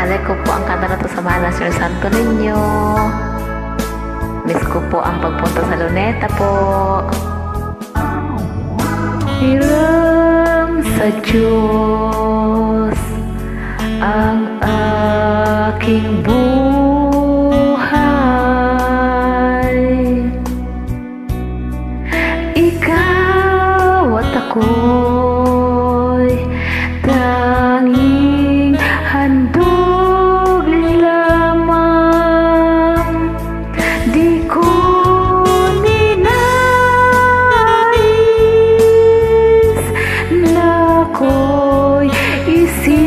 Alay ko po ang kanta na to sa mahal na Sir Santo Niño. Miss ko po ang pagpunta sa Luneta po. Hiram sa Diyos ang aking buhay. Ikaw at ako'y tanging handog lamang. Di ko ninais na ako'y isilang,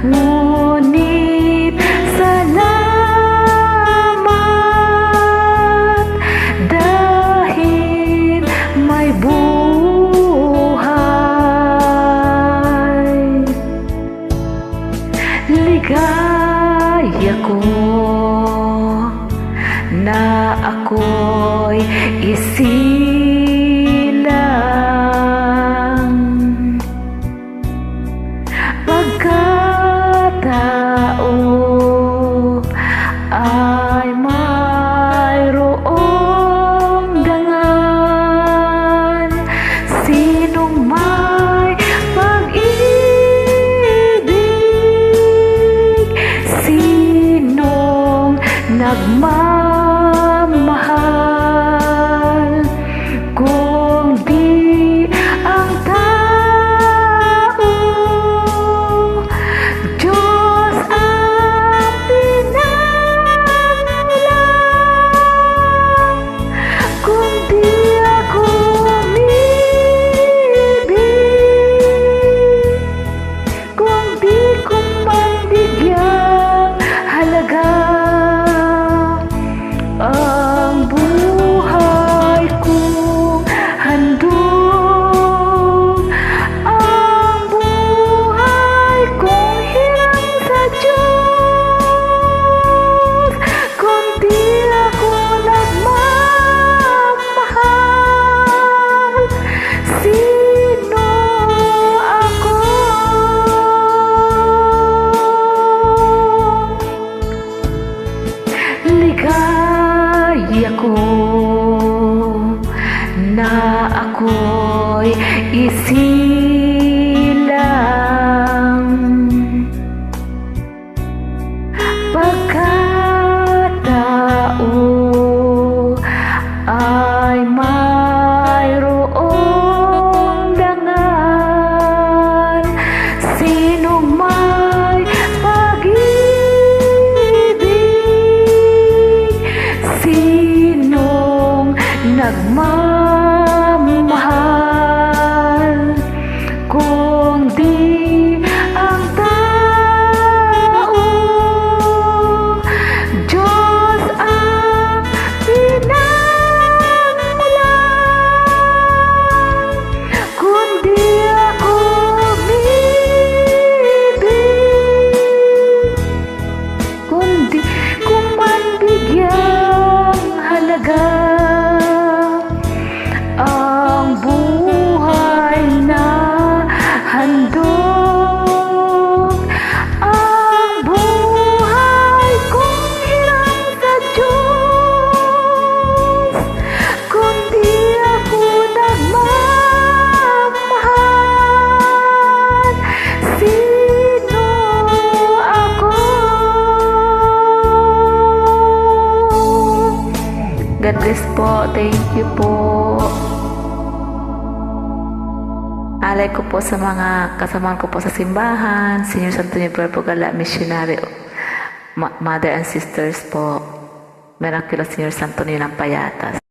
ngunit salamat dahil may buhay. Ligaya ko na ako'y isilang, pagkatao ay mayroong dangal. Sinong may pag-ibig, sinong nagmamahal, kung di ang tao, Diyos ang pinangalan. Kung di ako umibig, kung di ko man bigyang halaga ang buhay kong handog, ang buhay kong hiram sa Diyos, kung di ako nagmamahal, sino ako? Ligaya ko na ako'y isilang, pagkatao ay mayroong dangal. Sinong may pag-ibig, sinong nagmamahal, kung di ang tao, Diyos ang pinangalan. Kung di ako umibig, kung di ko man bigyang halaga ang buhay na handog, ang buhay kong hiram sa Diyos, kung di ako nagmamahal, sino ako? God bless po. Thank you po. Alay ko po sa mga kasamahan ko po sa simbahan, Senior Santo Niño Pugala Missionary, Mother and Sisters po, Miraculous Senior Santo Niño ng Payatas.